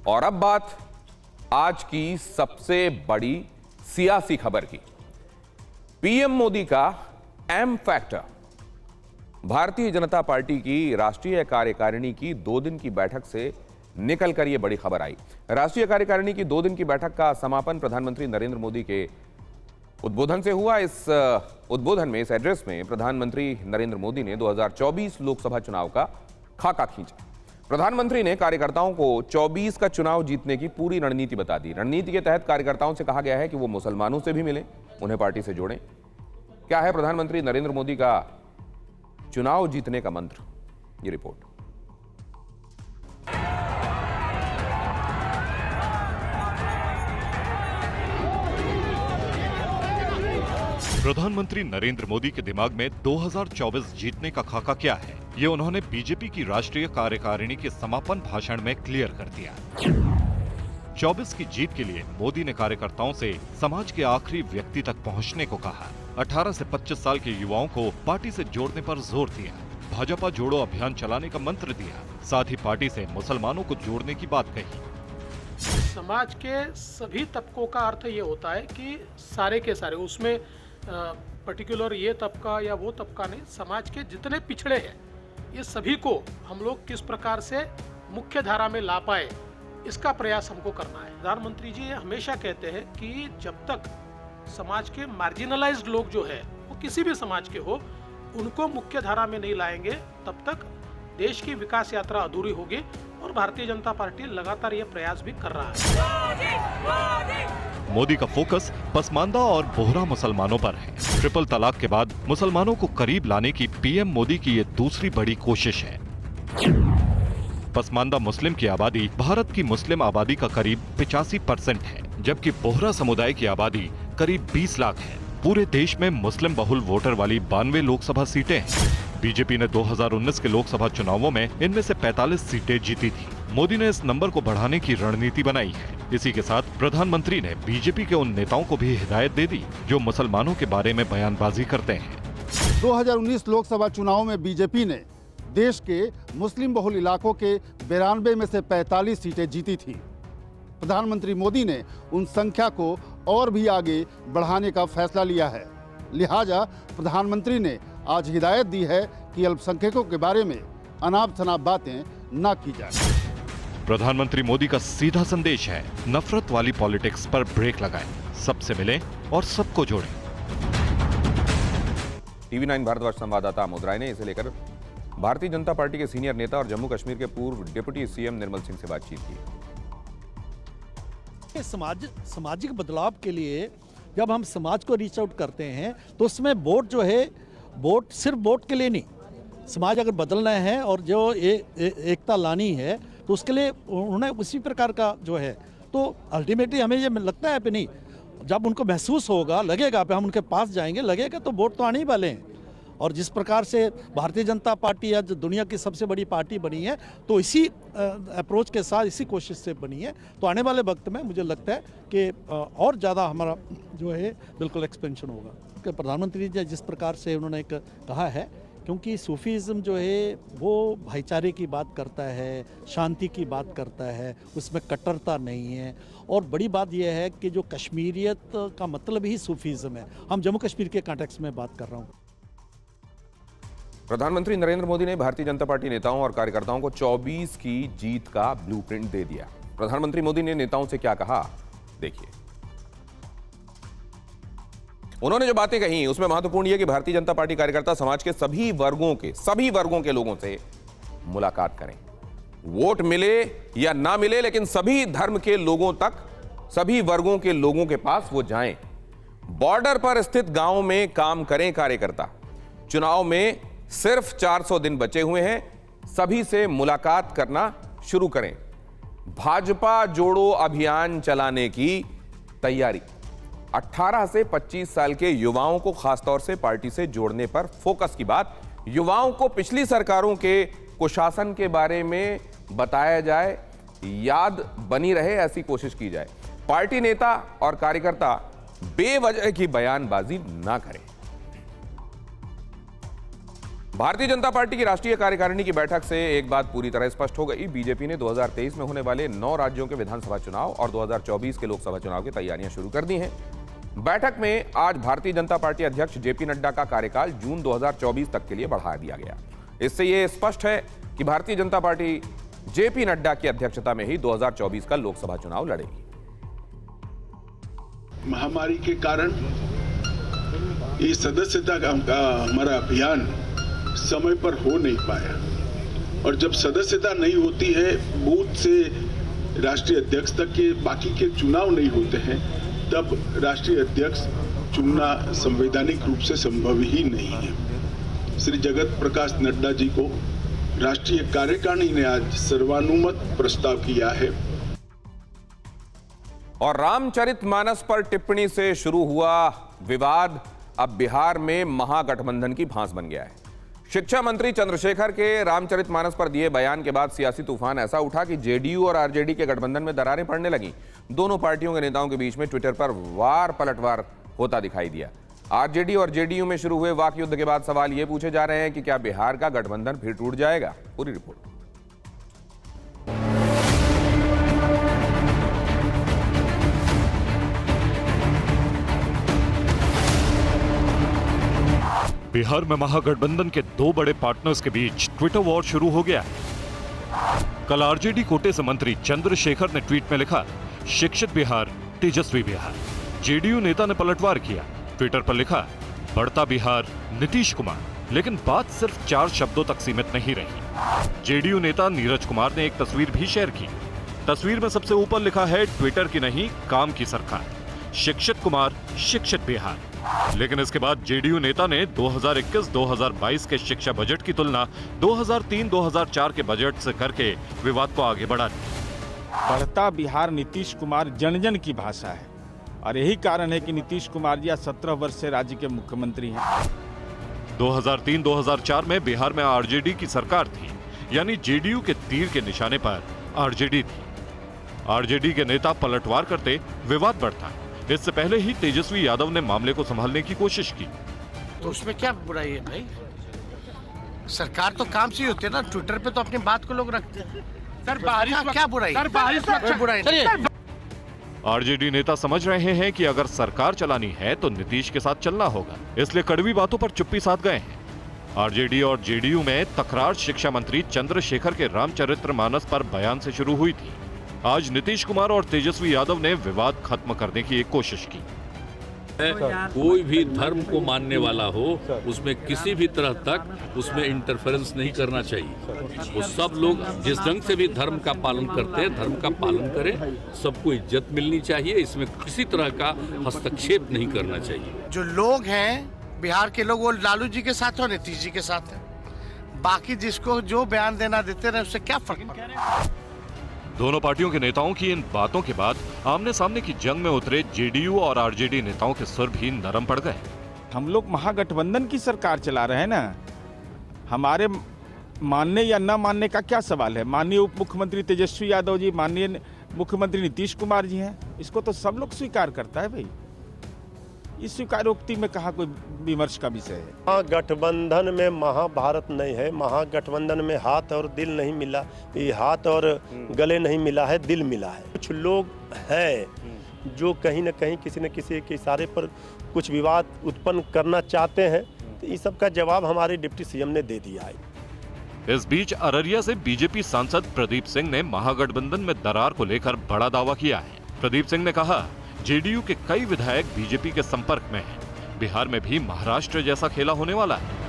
और अब बात आज की सबसे बड़ी सियासी खबर की। पीएम मोदी का M factor. Bharatiya Janata party की राष्ट्रीय कार्यकारिणी की 2 दिन की बैठक से निकलकर यह बड़ी खबर आई। राष्ट्रीय कार्यकारिणी की 2 दिन की बैठक का समापन प्रधानमंत्री नरेंद्र मोदी के उद्बोधन से हुआ। इस उद्बोधन में, इस एड्रेस में प्रधानमंत्री नरेंद्र मोदी ने 2024 लोकसभा चुनाव का खाका खींचा। प्रधानमंत्री ने कार्यकर्ताओं को 24 का चुनाव जीतने की पूरी रणनीति बता दी। रणनीति के तहत कार्यकर्ताओं से कहा गया है कि वो मुसलमानों से भी मिलें, उन्हें पार्टी से जोड़ें। क्या है प्रधानमंत्री नरेंद्र मोदी का चुनाव जीतने का मंत्र? ये रिपोर्ट। प्रधानमंत्री नरेंद्र मोदी के दिमाग में 2024 जीतने का खाका क्या है, ये उन्होंने बीजेपी की राष्ट्रीय कार्यकारिणी के समापन भाषण में क्लियर कर दिया। 24 की जीत के लिए मोदी ने कार्यकर्ताओं से समाज के आखिरी व्यक्ति तक पहुंचने को कहा। 18 से 25 साल के युवाओं को पार्टी से जोड़ने पर जोर दिया। भाजपा जोड़ो अभियान चलाने का मंत्र दिया। साथ ही पार्टी से मुसलमानों को जोड़ने की बात कही। समाज के सभी तबकों का अर्थ ये होता है कि सारे के सारे, उसमें पर्टिकुलर ये तबका या वो तबका नहीं, समाज के जितने पिछड़े हैं ये सभी को हम लोग किस प्रकार से मुख्य धारा में ला पाए, इसका प्रयास हमको करना है। प्रधानमंत्री जी हमेशा कहते हैं कि जब तक समाज के मार्जिनलाइज्ड लोग जो है वो किसी भी समाज के हो, उनको मुख्य धारा में नहीं लाएंगे, तब तक देश की विकास यात्रा अधूरी होगी। और भारतीय जनता पार्टी लगातार ये प्रयास भी कर रहा है। मोदी का फोकस पसमानदा और बोहरा मुसलमानों पर है। ट्रिपल तलाक के बाद मुसलमानों को करीब लाने की पीएम मोदी की ये दूसरी बड़ी कोशिश है। पसमानदा मुस्लिम की आबादी भारत की मुस्लिम आबादी का करीब 85% है, जबकि बोहरा समुदाय की आबादी करीब 20 लाख है। पूरे देश में मुस्लिम बहुल वोटर वाली 92 लोकसभा सीटें हैं। बीजेपी ने 2019 के लोकसभा चुनावों में इनमें से 45 सीटें जीती थी। मोदी ने इस नंबर को बढ़ाने की रणनीति बनाई है। इसी के साथ प्रधानमंत्री ने बीजेपी के उन नेताओं को भी हिदायत दे दी जो मुसलमानों के बारे में बयानबाजी करते हैं। 2019 लोकसभा चुनाव में बीजेपी ने देश के मुस्लिम बहुल इलाकों के 92 में से 45 सीटें जीती थी। प्रधानमंत्री मोदी ने उन संख्या को और भी आगे बढ़ाने का फैसला लिया है। लिहाजा प्रधानमंत्री ने आज हिदायत दी है कि अल्पसंख्यकों के बारे में अनाप शनाप बातें न की जाए। प्रधानमंत्री मोदी का सीधा संदेश है, नफरत वाली पॉलिटिक्स पर ब्रेक लगाएं, सबसे मिलें और सबको जोड़ें। टीवी 9 भारतवर्ष संवाददाता अमोद राय ने इसे लेकर भारतीय जनता पार्टी के सीनियर नेता और जम्मू कश्मीर के पूर्व डिप्टी सीएम निर्मल सिंह से बातचीत की। सामाजिक बदलाव के लिए जब हम समाज को रीच आउट करते हैं तो उसमें वोट जो है, वोट सिर्फ वोट के लिए नहीं, समाज अगर बदलना है और जो एकता लानी है तो उसके लिए उन्हें उसी प्रकार का जो है, तो अल्टीमेटली हमें ये लगता है कि नहीं, जब उनको महसूस होगा, लगेगा पे हम उनके पास जाएंगे, लगेगा तो वोट तो आने ही वाले हैं। और जिस प्रकार से भारतीय जनता पार्टी आज दुनिया की सबसे बड़ी पार्टी बनी है, तो इसी अप्रोच के साथ, इसी कोशिश से बनी है, तो आने वाले वक्त में मुझे लगता है कि और ज़्यादा हमारा जो है बिल्कुल एक्सपेंशन होगा। कि प्रधानमंत्री जी जिस प्रकार से उन्होंने कहा है, क्योंकि सूफीज़म जो है वो भाईचारे की बात करता है, शांति की बात करता है, उसमें कट्टरता नहीं है। और बड़ी बात यह है कि जो कश्मीरियत का मतलब ही सूफीज़म है। हम जम्मू कश्मीर के कॉन्टेक्स्ट में बात कर रहा हूँ। प्रधानमंत्री नरेंद्र मोदी ने भारतीय जनता पार्टी नेताओं और कार्यकर्ताओं को 24 की जीत का ब्लूप्रिंट दे दिया। प्रधानमंत्री मोदी ने नेताओं से क्या कहा, देखिए। उन्होंने जो बातें कही उसमें महत्वपूर्ण यह कि भारतीय जनता पार्टी कार्यकर्ता समाज के सभी वर्गों के लोगों से मुलाकात करें। वोट मिले या ना मिले, लेकिन सभी धर्म के लोगों तक, सभी वर्गों के लोगों के पास वो जाएं। बॉर्डर पर स्थित गांव में काम करें कार्यकर्ता। चुनाव में सिर्फ 400 दिन बचे हुए हैं, सभी से मुलाकात करना शुरू करें। भाजपा जोड़ो अभियान चलाने की तैयारी। 18 से 25 साल के युवाओं को खासतौर से पार्टी से जोड़ने पर फोकस की बात। युवाओं को पिछली सरकारों के कुशासन के बारे में बताया जाए, याद बनी रहे, ऐसी कोशिश की जाए। पार्टी नेता और कार्यकर्ता बेवजह की बयानबाजी ना करें। भारतीय जनता पार्टी की राष्ट्रीय कार्यकारिणी की बैठक से एक बात पूरी तरह स्पष्ट हो गई। बीजेपी ने 2023 में होने वाले 9 राज्यों के विधानसभा चुनाव और 2024 के लोकसभा चुनाव की तैयारियां शुरू कर दी हैं। बैठक में आज भारतीय जनता पार्टी अध्यक्ष जेपी नड्डा का कार्यकाल जून 2024 तक के लिए बढ़ा दिया गया। इससे यह स्पष्ट है कि भारतीय जनता पार्टी जेपी नड्डा की अध्यक्षता में ही 2024 का लोकसभा चुनाव लड़ेगी। महामारी के कारण ये सदस्यता का हमारा अभियान समय पर हो नहीं पाया, और जब सदस्यता नहीं होती है, बूथ से राष्ट्रीय अध्यक्ष तक के बाकी के चुनाव नहीं होते हैं, तब राष्ट्रीय अध्यक्ष चुनना संवैधानिक रूप से संभव ही नहीं है। श्री जगत प्रकाश नड्डा जी को राष्ट्रीय कार्यकारिणी ने आज सर्वानुमत प्रस्ताव किया है। और रामचरितमानस पर टिप्पणी से शुरू हुआ विवाद अब बिहार में महागठबंधन की भांस बन गया है। शिक्षा मंत्री चंद्रशेखर के रामचरितमानस पर दिए बयान के बाद सियासी तूफान ऐसा उठा कि जेडीयू और आरजेडी के गठबंधन में दरारें पड़ने लगीं। दोनों पार्टियों के नेताओं के बीच में ट्विटर पर वार पलटवार होता दिखाई दिया। आरजेडी और जेडीयू में शुरू हुए वाक युद्ध के बाद सवाल ये पूछे जा रहे हैं कि क्या बिहार का गठबंधन फिर टूट जाएगा। पूरी रिपोर्ट। बिहार में महागठबंधन के 2 बड़े पार्टनर्स के बीच ट्विटर वॉर शुरू हो गया है। कल आरजेडी कोटे से मंत्री चंद्रशेखर ने ट्वीट में लिखा, शिक्षित बिहार, तेजस्वी बिहार। जेडीयू नेता ने पलटवार किया, ट्विटर पर लिखा, बढ़ता बिहार, नीतीश कुमार। लेकिन बात सिर्फ 4 शब्दों तक सीमित नहीं रही। जेडीयू नेता नीरज कुमार ने एक तस्वीर भी शेयर की। तस्वीर में सबसे ऊपर लिखा है, ट्विटर की नहीं, काम की सरकार, शिक्षित कुमार, शिक्षित बिहार। लेकिन इसके बाद जेडीयू नेता ने 2021-2022 के शिक्षा बजट की तुलना 2003-2004 के बजट से करके विवाद को आगे बढ़ा दिया। बढ़ता बिहार नीतीश कुमार जन जन की भाषा है, और यही कारण है कि नीतीश कुमार जी 17 वर्ष से राज्य के मुख्यमंत्री हैं। 2003-2004 में बिहार में आरजेडी की सरकार थी, यानी जेडीयू के तीर के निशाने पर आरजेडी थी। आरजेडी के नेता पलटवार करते, विवाद बढ़ता। इससे पहले ही तेजस्वी यादव ने मामले को संभालने की कोशिश की। तो उसमें क्या बुराई है भाई? सरकार तो काम से ही होती है ना, ट्विटर पे तो अपनी बात को लोग रखते हैं। सर क्या बुराई? सर कोई बुराई नहीं। आरजेडी नेता समझ रहे हैं कि अगर सरकार चलानी है तो नीतीश के साथ चलना होगा, इसलिए कड़वी बातों पर चुप्पी साध गए हैं। आरजेडी और जेडीयू में तकरार शिक्षा मंत्री चंद्रशेखर के रामचरितमानस पर बयान से शुरू हुई थी। आज नीतीश कुमार और तेजस्वी यादव ने विवाद खत्म करने की एक कोशिश की। कोई भी धर्म को मानने वाला हो, उसमें किसी भी तरह तक उसमें इंटरफेरेंस नहीं करना चाहिए। वो सब लोग जिस ढंग से भी धर्म का पालन करते हैं, धर्म का पालन करें। सबको इज्जत मिलनी चाहिए, इसमें किसी तरह का हस्तक्षेप नहीं करना चाहिए। जो लोग हैं बिहार के लोग, वो लालू जी के साथ और नीतीश जी के साथ है। बाकी जिसको जो बयान देना देते रहे, उससे क्या फर्क पड़ता है? दोनों पार्टियों के नेताओं की इन बातों के बाद आमने सामने की जंग में उतरे जेडीयू और आरजेडी नेताओं के सुर भी नरम पड़ गए। हम लोग महागठबंधन की सरकार चला रहे हैं ना, हमारे मानने या न मानने का क्या सवाल है? माननीय उप मुख्यमंत्री तेजस्वी यादव जी, माननीय मुख्यमंत्री नीतीश कुमार जी हैं, इसको तो सब लोग स्वीकार करता है भाई। इस स्वीकारोक्ति में कहा कोई विमर्श का विषय है? महागठबंधन में महाभारत नहीं है। महागठबंधन में हाथ और दिल नहीं मिला, ये हाथ और गले नहीं मिला है, दिल मिला है। कुछ लोग हैं जो कहीं न कहीं किसी न किसी के इशारे पर कुछ विवाद उत्पन्न करना चाहते हैं, तो इस सब का जवाब हमारे डिप्टी सीएम ने दे दिया है। इस बीच अररिया से बीजेपी सांसद प्रदीप सिंह ने महागठबंधन में दरार को लेकर बड़ा दावा किया है। प्रदीप सिंह ने कहा, जेडीयू के कई विधायक बीजेपी के संपर्क में हैं। बिहार में भी महाराष्ट्र जैसा खेला होने वाला है।